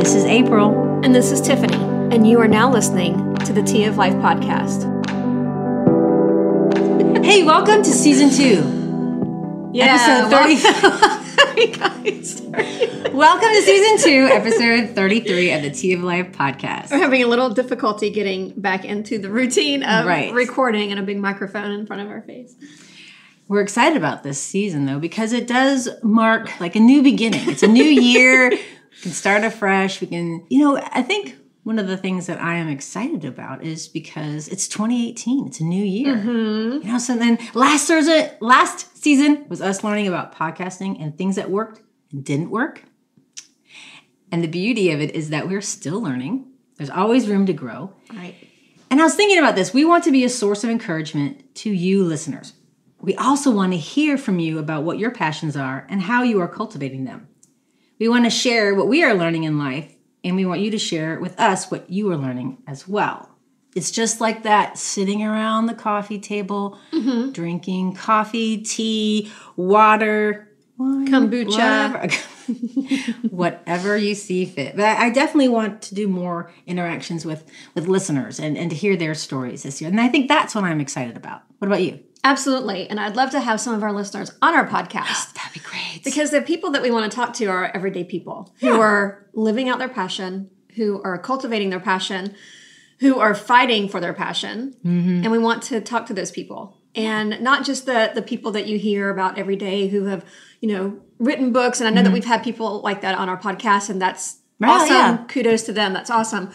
This is April. And this is Tiffany. And you are now listening to the Tea of Life podcast. Hey, welcome to season 2. Yeah, Episode 30. Welcome to season 2, episode 33 of the Tea of Life podcast. We're having a little difficulty getting back into the routine of recording and a big microphone in front of our face. We're excited about this season, though, because it does mark like a new beginning. It's a new year. We can start afresh. We can, I think one of the things that I am excited about is because it's 2018. It's a new year. Mm-hmm. So then last season was us learning about podcasting and things that worked and didn't work. And the beauty of it is that we're still learning. There's always room to grow. Right. And I was thinking about this. We want to be a source of encouragement to you listeners. We also want to hear from you about what your passions are and how you are cultivating them. We want to share what we are learning in life, and we want you to share with us what you are learning as well. It's just like that, sitting around the coffee table, drinking coffee, tea, water, wine, kombucha, whatever you see fit. But I definitely want to do more interactions with listeners and to hear their stories this year. And I think that's what I'm excited about. What about you? Absolutely. And I'd love to have some of our listeners on our podcast. That'd be great. Because the people that we want to talk to are everyday people who are living out their passion, who are cultivating their passion, who are fighting for their passion. Mm-hmm. And we want to talk to those people. And not just the people that you hear about every day who have, written books. And I know that we've had people like that on our podcast, and that's awesome. Yeah. Kudos to them. That's awesome.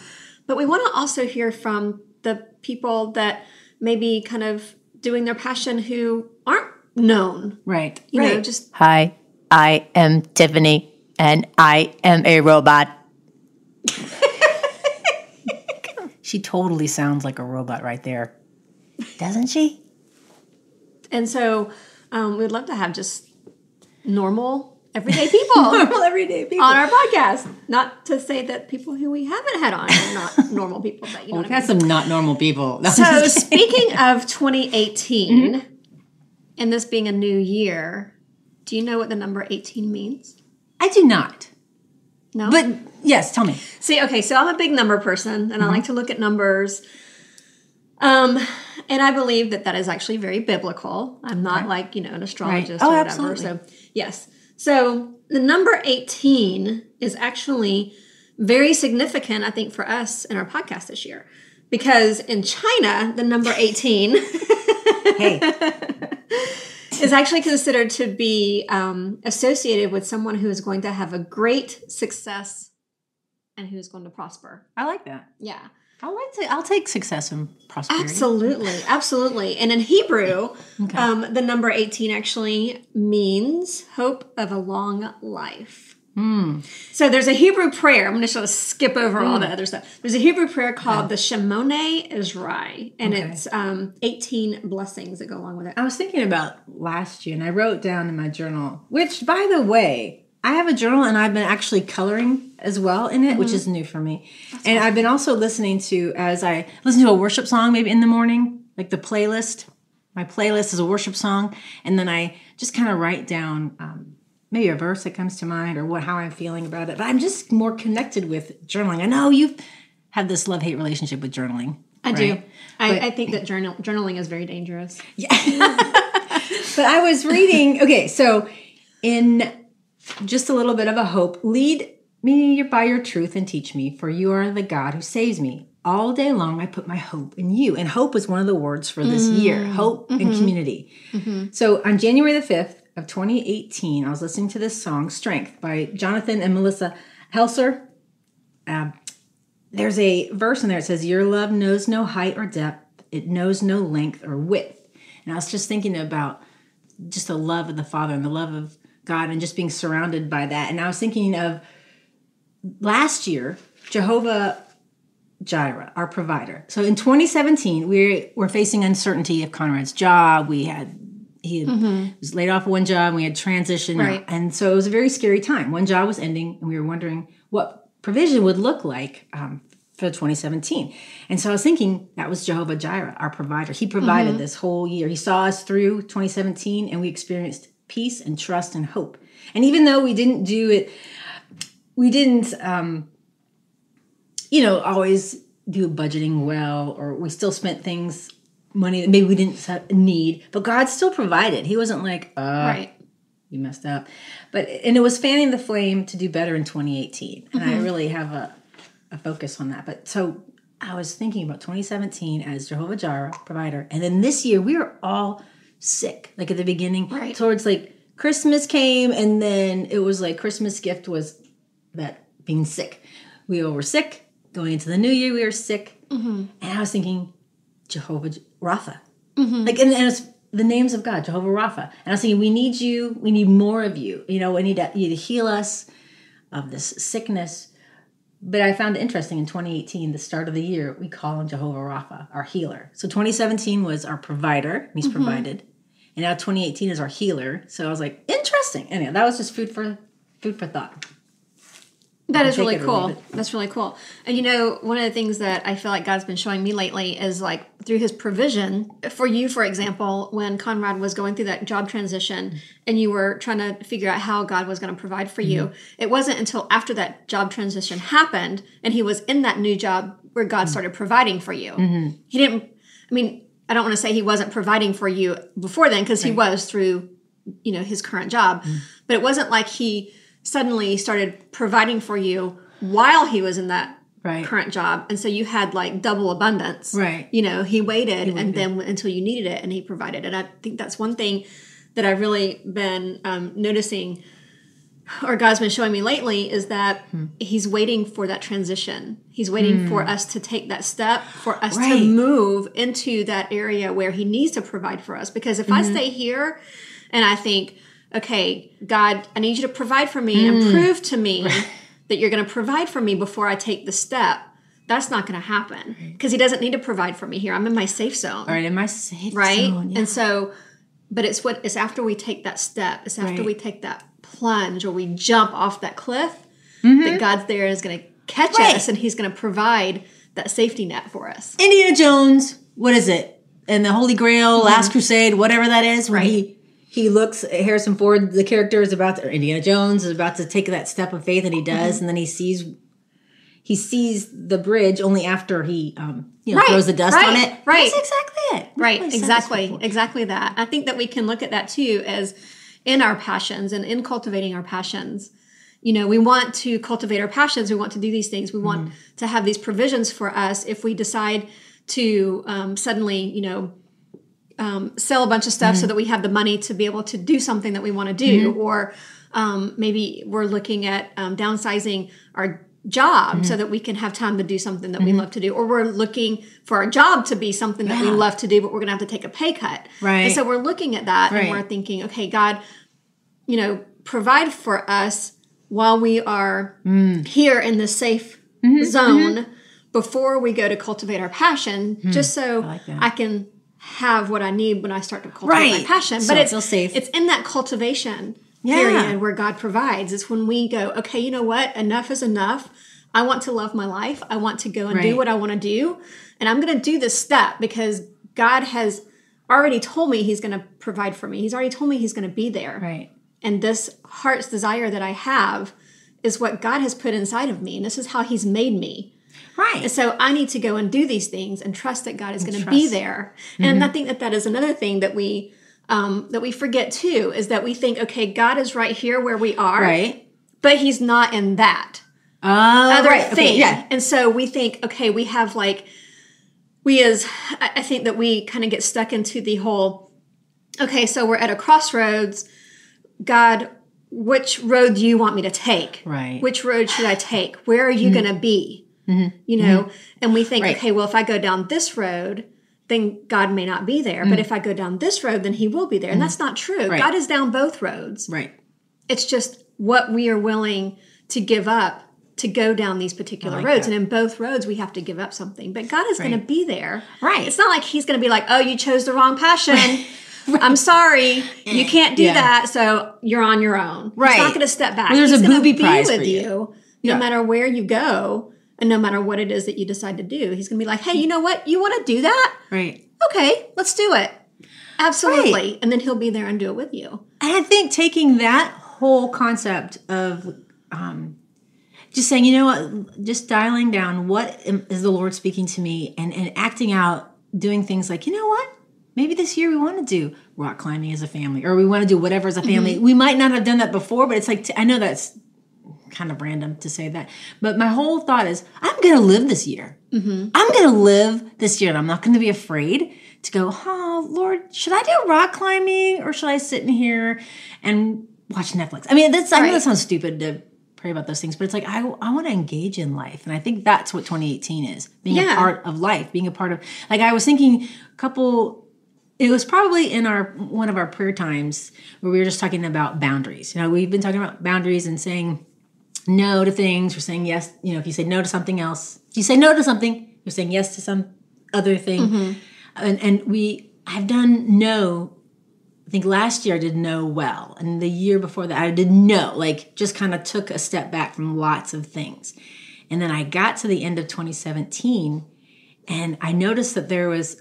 But we want to also hear from the people that maybe kind of doing their passion who aren't known. Right. You know, just... Hi, I am Tiffany, and I am a robot. She totally sounds like a robot right there. Doesn't she? And so we'd love to have just normal, everyday people. Normal, everyday people. On our podcast. Not to say that people who we haven't had on are not normal people, but we've had some not normal people. No, so speaking of 2018, and this being a new year, do you know what the number 18 means? I do not. No? But yes, tell me. See, okay, so I'm a big number person, and I like to look at numbers. And I believe that is actually very biblical. I'm not like, an astrologist or whatever. Absolutely. So, yes. So the number 18 is actually very significant, I think, for us in our podcast this year. Because in China, the number 18 is actually considered to be associated with someone who is going to have a great success and who is going to prosper. I like that. Yeah. I'll take success and prosperity. Absolutely. And in Hebrew, the number 18 actually means hope of a long life. So there's a Hebrew prayer. I'm going to sort of skip over all the other stuff. There's a Hebrew prayer called the Shemoneh Esrei, and it's 18 blessings that go along with it. I was thinking about last year, and I wrote down in my journal, which, by the way, I have a journal, and I've been actually coloring as well in it, which is new for me. That's awesome. I've been also listening to, as I listen to a worship song maybe in the morning, like the playlist. My playlist is a worship song, and then I just kind of write down maybe a verse that comes to mind or how I'm feeling about it. But I'm just more connected with journaling. I know you have this love-hate relationship with journaling. I do. I think that journaling is very dangerous. Yeah. But I was reading, so in just a little bit of a hope, lead me by your truth and teach me, for you are the God who saves me. All day long I put my hope in you. And hope is one of the words for this year, hope and community. So on January the 5th of 2018, I was listening to this song, Strength, by Jonathan and Melissa Helser. There's a verse in there that says, your love knows no height or depth. It knows no length or width. And I was just thinking about just the love of the Father and the love of God and just being surrounded by that. And I was thinking of last year, Jehovah Jireh, our provider. So in 2017, we were facing uncertainty of Conrad's job. He was laid off one job, and we had transition. Right. And so it was a very scary time. One job was ending, and we were wondering what provision would look like for 2017. And so I was thinking that was Jehovah Jireh, our provider. He provided this whole year. He saw us through 2017, and we experienced peace and trust and hope. And even though we didn't do it, we didn't always do budgeting well, or we still spent money that maybe we didn't need, but God still provided. He wasn't like, right. You messed up. And it was fanning the flame to do better in 2018. And I really have a focus on that. But so I was thinking about 2017 as Jehovah Jireh provider. And then this year we were all sick, like at the beginning, right. towards like Christmas came. And then it was like Christmas gift was that being sick. We all were sick. Going into the new year, we were sick. And I was thinking, Jehovah Rapha. Like, and it's the names of God, Jehovah Rapha. And I was thinking, we need you. We need more of you. We need you to heal us of this sickness. But I found it interesting in 2018, the start of the year, we call him Jehovah Rapha, our healer. So 2017 was our provider, and he's provided. And now 2018 is our healer. So I was like, interesting. Anyway, that was just food for thought. That is really cool. That's really cool. And one of the things that I feel like God's been showing me lately is like through his provision for you, for example, when Conrad was going through that job transition and you were trying to figure out how God was going to provide for you. It wasn't until after that job transition happened and he was in that new job where God started providing for you. He didn't, I don't want to say he wasn't providing for you before then because he was through, his current job, but it wasn't like he suddenly started providing for you while he was in that current job. And so you had like double abundance. Right. He waited and then until you needed it and he provided. And I think that's one thing that I've really been noticing or God's been showing me lately is that he's waiting for that transition. He's waiting for us to take that step, for us to move into that area where he needs to provide for us. Because if I stay here and I think, okay, God, I need you to provide for me and prove to me that you're going to provide for me before I take the step. That's not going to happen because he doesn't need to provide for me here. I'm in my safe zone. All right, in my safe zone. Yeah. And so, but it's after we take that step. It's after we take that plunge or we jump off that cliff that God's there is going to catch us and he's going to provide that safety net for us. Indiana Jones, what is it? And the Holy Grail, Last Crusade, whatever that is, where he looks, Harrison Ford, the character is about to, or Indiana Jones is about to take that step of faith, and he does, and then he sees the bridge only after he throws the dust on it. Right. That's exactly it. Right, exactly that. I think that we can look at that too as in our passions and in cultivating our passions. We want to cultivate our passions. We want to do these things. We want to have these provisions for us if we decide to suddenly, sell a bunch of stuff so that we have the money to be able to do something that we want to do. Or maybe we're looking at downsizing our job so that we can have time to do something that we love to do. Or we're looking for our job to be something that we love to do, but we're going to have to take a pay cut. Right. And so we're looking at that and we're thinking, okay, God, provide for us while we are here in the safe zone before we go to cultivate our passion, just so I can have what I need when I start to cultivate my passion. So but it's safe. It's in that cultivation period where God provides. It's when we go, okay, you know what? Enough is enough. I want to love my life. I want to go and do what I want to do. And I'm going to do this step because God has already told me he's going to provide for me. He's already told me he's going to be there. Right. And this heart's desire that I have is what God has put inside of me. And this is how he's made me. Right. And so I need to go and do these things and trust that God is going to be there. And I think that is another thing that we forget too, is that we think, okay, God is right here where we are, but he's not in that other thing. Okay, yeah. And so we think, okay, we have I think that we kind of get stuck into the whole, okay, so we're at a crossroads. God, which road do you want me to take? Right. Which road should I take? Where are you going to be? And we think, okay, well, if I go down this road, then God may not be there. But if I go down this road, then he will be there. And that's not true. Right. God is down both roads. Right. It's just what we are willing to give up to go down these particular roads. And in both roads, we have to give up something. But God is going to be there. Right. It's not like he's going to be like, oh, you chose the wrong passion. I'm sorry. You can't do that. So you're on your own. Right. He's not going to step back. Well, there's he's a booby prize with for you. No matter where you go. And no matter what it is that you decide to do, he's going to be like, hey, you know what? You want to do that? Right. Okay, let's do it. Absolutely. Right. And then he'll be there and do it with you. And I think taking that whole concept of just saying, you know what, just dialing down is the Lord speaking to me, and acting out, doing things like, you know what, maybe this year we want to do rock climbing as a family, or we want to do whatever as a family. We might not have done that before, but it's like, I know that's kind of random to say that, but my whole thought is, I'm going to live this year. I'm going to live this year, and I'm not going to be afraid to go, oh, Lord, should I do rock climbing, or should I sit in here and watch Netflix? I mean, I know that sounds stupid to pray about those things, but it's like, I want to engage in life. And I think that's what 2018 is, being a part of life, being a part of, like, I was thinking it was probably in one of our prayer times where we were just talking about boundaries. You know, we've been talking about boundaries and saying no to things. We're saying yes. You know, if you say no to something else, if you say no to something, you're saying yes to some other thing. And I've done no. I think last year I did no well. And the year before that I did no, like just kind of took a step back from lots of things. And then I got to the end of 2017 and I noticed that there was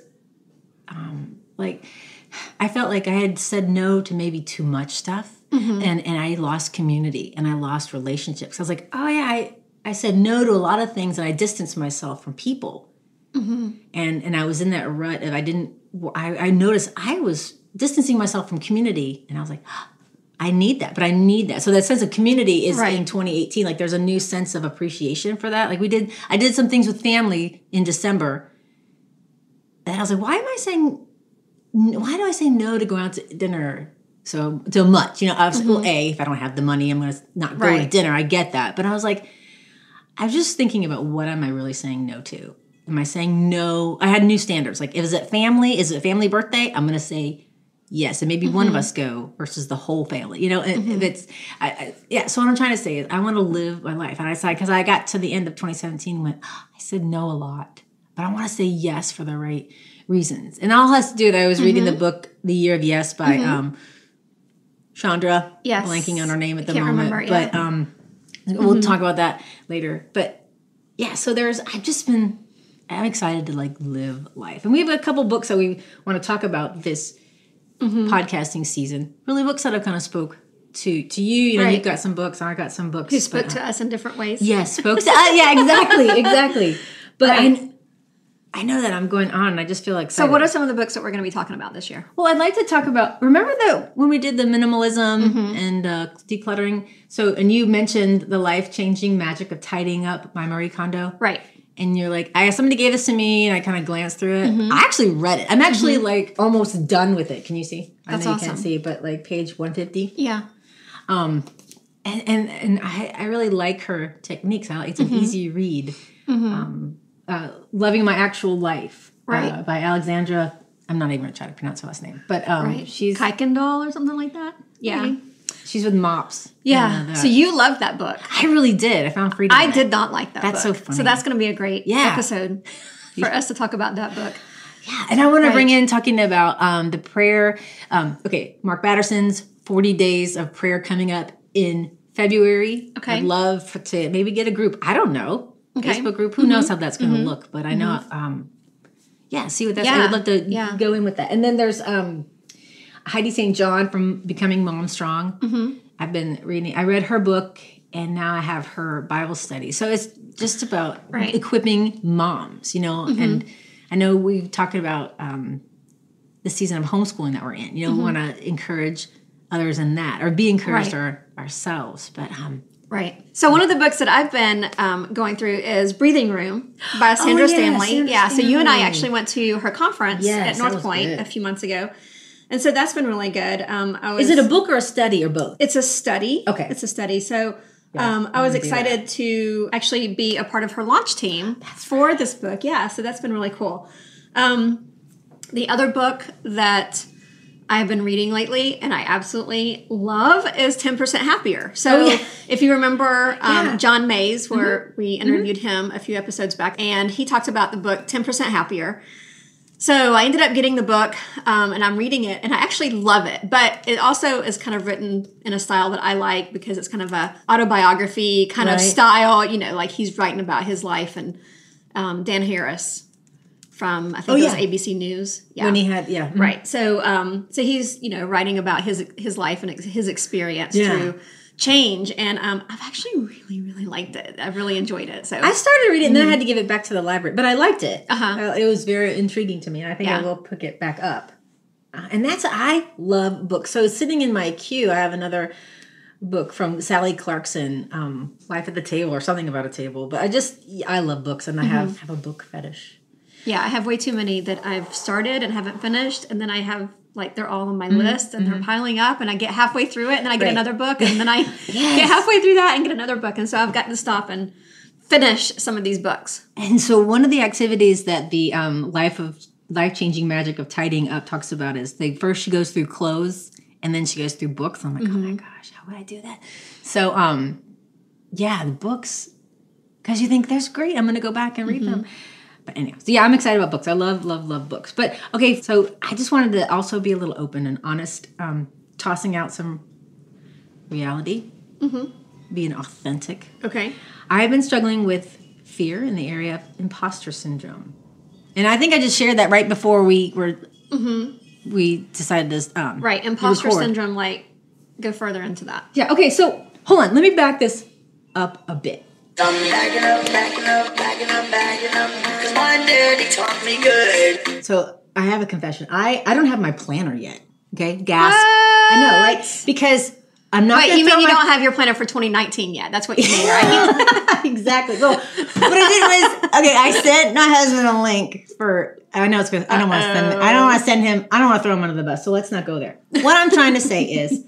I felt like I had said no to maybe too much stuff. And I lost community and I lost relationships. I was like, oh yeah, I said no to a lot of things and I distanced myself from people. And I was in that rut of I noticed I was distancing myself from community, and I was like, I need that, but I need that. So that sense of community is in 2018. Like there's a new sense of appreciation for that. Like I did some things with family in December, and I was like, why do I say no to go out to dinner so much? You know, obviously, well, if I don't have the money, I'm going to not go to dinner. I get that. But I was like, I was just thinking about, what am I really saying no to? Am I saying no? I had new standards. Like, is it family birthday? I'm going to say yes, and maybe one of us go versus the whole family. You know, if it's So what I'm trying to say is, I want to live my life, and I decided, because I got to the end of 2017, and went, I said no a lot, but I want to say yes for the right reasons. And all has to do with, I was reading the book The Year of Yes by Chandra. Yes, blanking on her name at the Can't moment, remember, but we'll talk about that later. But yeah, so I'm excited to like live life. And we have a couple books that we want to talk about this podcasting season. Really books that have kind of spoke to you. You know, you've got some books, I got some books. Who spoke to us in different ways. Yes, spoke to us. Yeah, exactly. But I know that I'm going on, and I just feel like... So what are some of the books that we're going to be talking about this year? Well, I'd like to talk about... Remember when we did the minimalism and decluttering? So, and you mentioned The Life-Changing Magic of Tidying Up by Marie Kondo. Right. And you're like, somebody gave this to me, and I kind of glanced through it. I actually read it. I'm actually like almost done with it. Can you see? That's I know awesome. You can't see, but like page 150. Yeah. And I really like her techniques. It's an easy read. Loving My Actual Life by Alexandra. I'm not even going to try to pronounce her last name. But she's... Kuykendall or something like that? Yeah. Maybe. She's with MOPS. Yeah. So you loved that book. I really did. I found freedom. I did not like that book. That's so funny. So that's going to be a great episode for us to talk about that book. Yeah. And I want to bring in talking about the prayer. Mark Batterson's 40 Days of Prayer coming up in February. Okay. I'd love to maybe get a group. I don't know. Facebook group. Who knows how that's going to look. But I know, see what that's... I would love to go in with that. And then there's... Heidi St. John from Becoming Mom Strong. I've been reading. I read her book, and now I have her Bible study. So it's just about equipping moms, you know. And I know we've talked about the season of homeschooling that we're in. You know, we want to encourage others in that, or be encouraged ourselves. But So one of the books that I've been going through is Breathing Room by Sandra Stanley. So you and I actually went to her conference at North Point a few months ago. And so that's been really good. Is it a book or a study or both? It's a study. Okay. It's a study. So I was excited to actually be a part of her launch team for this book. Yeah, so that's been really cool. The other book that I've been reading lately and I absolutely love is 10% Happier. So if you remember John Mays, where we interviewed him a few episodes back, and he talked about the book 10% Happier. So I ended up getting the book, and I'm reading it, and I actually love it. But it also is kind of written in a style that I like, because it's kind of a autobiography kind of style, you know, like he's writing about his life. And Dan Harris from, I think it was ABC News. Yeah. When he had, Right. So so he's, you know, writing about his life and his experience through change. And I've actually really, really liked it. I've really enjoyed it. So I started reading and then I had to give it back to the library, but I liked it. Uh-huh. It was very intriguing to me, and I think I Yeah. will pick it back up. And I love books. So sitting in my queue, I have another book from Sally Clarkson, Life at the Table or something about a table. But I love books, and I have a book fetish. Yeah, I have way too many that I've started and haven't finished, and then I have they're all on my list and they're piling up, and I get halfway through it, and then I get another book, and then I get halfway through that and get another book, and so I've got to stop and finish some of these books. And so one of the activities that the life-changing magic of tidying up talks about is first she goes through clothes, and then she goes through books. I'm like, oh my gosh, how would I do that? So the books, because you think that's great, I'm going to go back and read them. But anyway, so I'm excited about books. I love, love, love books. But okay, so I just wanted to also be a little open and honest, tossing out some reality, being authentic. Okay. I've been struggling with fear in the area of imposter syndrome. And I think I just shared that right before we decided to Right, imposter record. syndrome, go further into that. Yeah, okay, so hold on. Let me back this up a bit. I'm backing up, cause my daddy taught me good. So I have a confession. I don't have my planner yet. Okay, gasp. What? I know, right? Because I'm not. Wait, you mean you don't have your planner for 2019 yet? That's what you mean, right? Exactly. Well, what I did was I sent my husband a link for. I know it's because I don't want to send. I don't want to send him. I don't want to throw him under the bus. So let's not go there. What I'm trying to say is,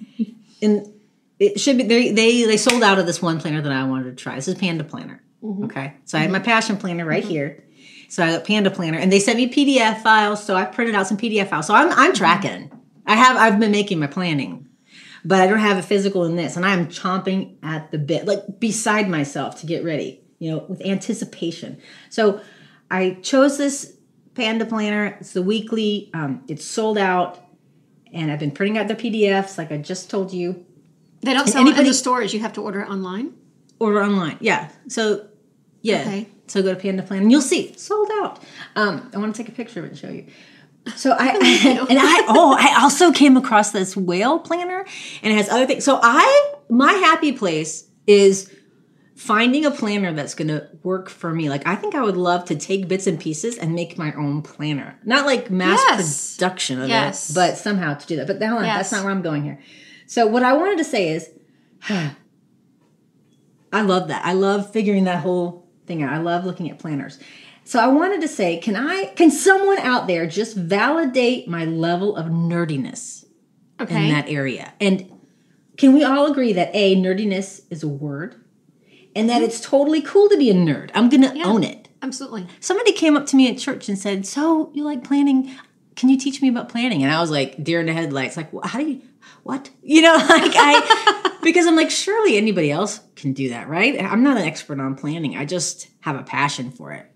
it should be they sold out of this one planner that I wanted to try. This is Panda Planner. Okay, so I had my Passion Planner right here. So I got Panda Planner, and they sent me PDF files. So I printed out some PDF files. So I'm tracking. I've been making my planning, but I don't have a physical in this, and I'm chomping at the bit, beside myself to get ready. With anticipation. So I chose this Panda Planner. It's the weekly. It's sold out, and I've been printing out the PDFs, like I just told you. They don't sell it in the stores. You have to order it online? Order online, yeah. So, yeah. Okay. So go to Panda Planner, and you'll see sold out. I want to take a picture of it and show you. So I also came across this whale planner, and it has other things. So my happy place is finding a planner that's going to work for me. I think I would love to take bits and pieces and make my own planner. Not mass production of it, but somehow to do that. But hold on, that's not where I'm going here. So what I wanted to say is, I love that. I love figuring that whole thing out. I love looking at planners. So I wanted to say, can someone out there just validate my level of nerdiness in that area? And can we all agree that nerdiness is a word, and that it's totally cool to be a nerd? I'm going to own it. Absolutely. Somebody came up to me at church and said, "So you like planning? Can you teach me about planning?" And I was like, deer in the headlights, how do you, what? Because I'm like, surely anybody else can do that, right? I'm not an expert on planning. I just have a passion for it.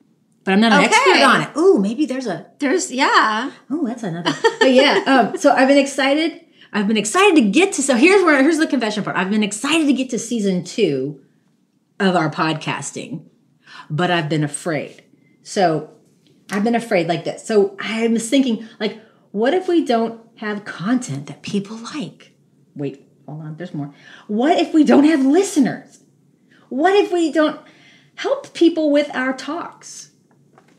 But I'm not an expert on it. Ooh, maybe there's, oh, that's another. But yeah, so I've been excited. To get to, so here's the confession part. I've been excited to get to season 2 of our podcasting, but I've been afraid. So I've been afraid like this. So I was thinking, what if we don't have content that people like? Wait, hold on, there's more. What if we don't have listeners? What if we don't help people with our talks?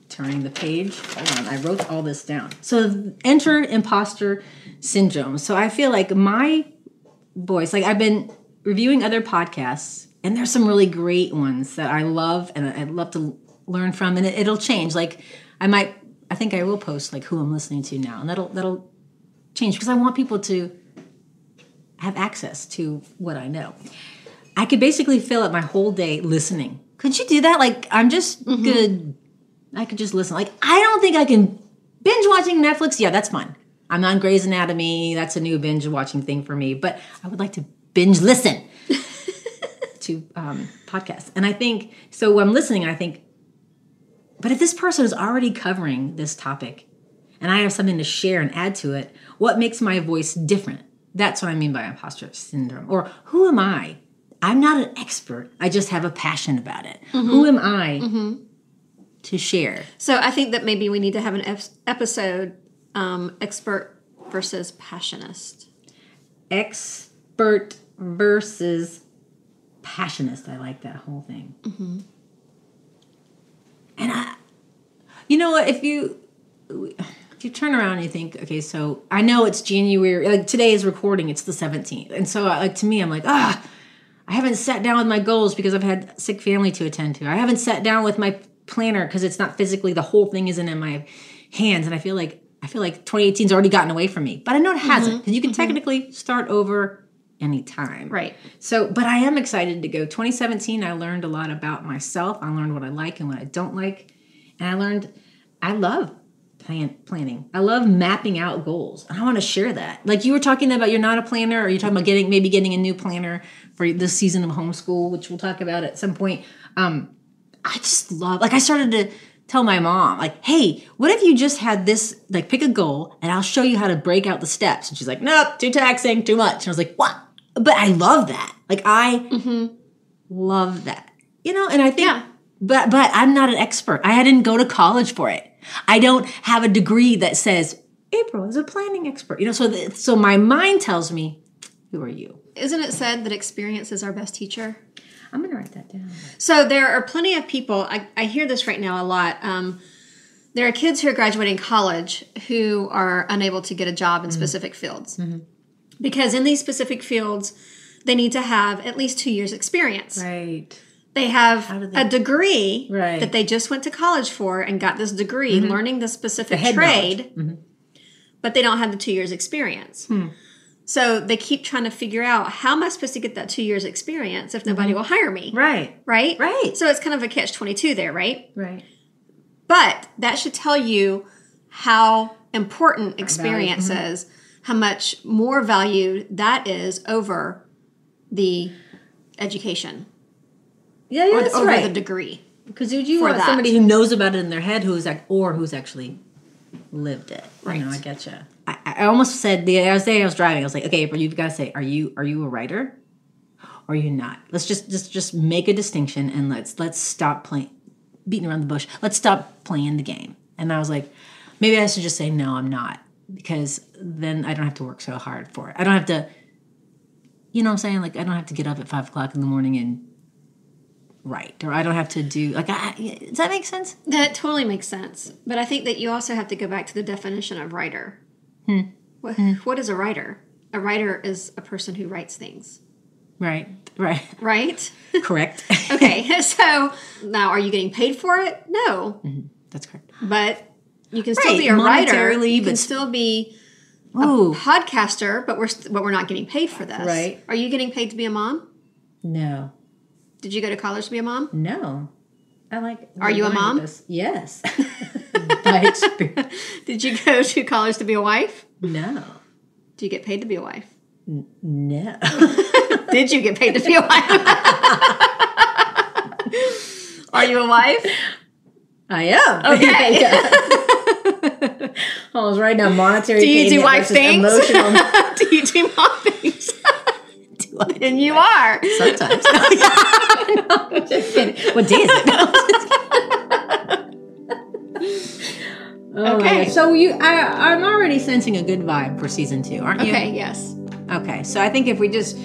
Turning the page. Hold on, I wrote all this down. So enter imposter syndrome. So I feel like my voice, I've been reviewing other podcasts, and there's some really great ones that I love, and I'd love to learn from, and it'll change. I think I will post who I'm listening to now, and that'll change, because I want people to have access to what I know. I could basically fill up my whole day listening. Could you do that? I'm just good. I could just listen. I don't think I can binge watching Netflix. Yeah, that's fine. I'm on Grey's Anatomy. That's a new binge watching thing for me. But I would like to binge listen to podcasts. And I think, so when I'm listening, I think, but if this person is already covering this topic and I have something to share and add to it, what makes my voice different? That's what I mean by imposter syndrome. Or who am I? I'm not an expert. I just have a passion about it. Who am I to share? So I think that maybe we need to have an episode, expert versus passionist. Expert versus passionist. I like that whole thing. Mm-hmm. And you know what? If you turn around and you think, okay, so I know it's January, like today is recording, it's the 17th. And so like to me, I'm like, I haven't sat down with my goals because I've had sick family to attend to. I haven't sat down with my planner because it's not physically, the whole thing isn't in my hands. And I feel like 2018's already gotten away from me, but I know it hasn't, because you can technically start over anytime. Right. So, but I am excited to go. 2017, I learned a lot about myself. I learned what I like and what I don't like. And I love planning. I love mapping out goals. I want to share that. Like you were talking about, you're not a planner, or you're talking about getting a new planner for this season of homeschool, which we'll talk about at some point. I just love, like I started to tell my mom, like, hey, what if you just had this, like pick a goal and I'll show you how to break out the steps. And she's like, nope, too taxing, too much. And I was like, what? But I love that. Like I love that, and I think, but I'm not an expert. I didn't go to college for it. I don't have a degree that says April is a planning expert. So my mind tells me, who are you? Isn't it said that experience is our best teacher? I'm going to write that down. So there are plenty of people, I hear this right now a lot. There are kids who are graduating college who are unable to get a job in specific fields. Mm-hmm. Because in these specific fields, they need to have at least 2 years experience. Right. They have a degree right. that they just went to college for and got this degree learning this specific trade, but they don't have the 2 years experience. So they keep trying to figure out, how am I supposed to get that 2 years experience if nobody will hire me? Right. Right? Right. So it's kind of a catch-22 there, right? Right. But that should tell you how important experience is, how much more valued that is over the education. Yeah, that's over right. the degree. Because you want somebody who knows about it in their head, who's actually lived it. Right. I get you. I almost said the other day I was driving. I was like, okay, April, you've got to say, are you a writer, or are you not? Let's just make a distinction, and let's stop beating around the bush. Let's stop playing the game. And I was like, maybe I should just say no, I'm not, because then I don't have to work so hard for it. I don't have to. You know what I'm saying? Like I don't have to get up at 5 o'clock in the morning and write, or I don't have to do does that make sense? That totally makes sense. But I think that you also have to go back to the definition of writer. What is a writer? A writer is a person who writes things. Right. Correct. Okay, so now are you getting paid for it? No. That's correct. But you can still be a writer. You can still be a podcaster, but we're not getting paid for this. Right. Are you getting paid to be a mom? No. Did you go to college to be a mom? No. Are you a mom? Yes. By experience. Did you go to college to be a wife? No. Do you get paid to be a wife? No. Did you get paid to be a wife? Are you a wife? I am. Okay. I was writing down monetary. Do you do wife things? Emotional. Do you do mom things? And you are. Sometimes. No, just kidding. What day is it? Okay. So I'm already sensing a good vibe for season 2, aren't you? Okay, yes. Okay, so I think if we just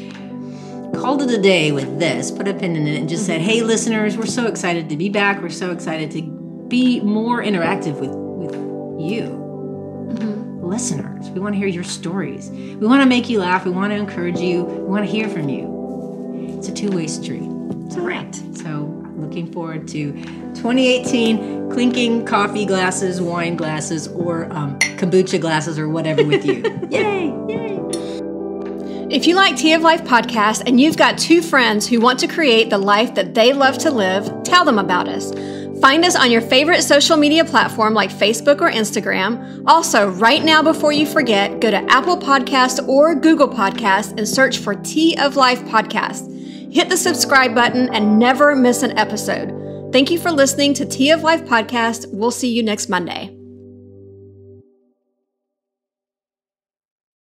called it a day with this, put a pin in it, and just said, hey, listeners, we're so excited to be back. We're so excited to be more interactive with you. Listeners. We want to hear your stories. We want to make you laugh. We want to encourage you. We want to hear from you. It's a two-way street. Right. So looking forward to 2018, clinking coffee glasses, wine glasses, or kombucha glasses, or whatever with you. Yay! Yay! If you like Tea of Life podcast and you've got 2 friends who want to create the life that they love to live, tell them about us. Find us on your favorite social media platform like Facebook or Instagram. Also, right now before you forget, go to Apple Podcasts or Google Podcasts and search for Tea of Life Podcast. Hit the subscribe button and never miss an episode. Thank you for listening to Tea of Life Podcast. We'll see you next Monday.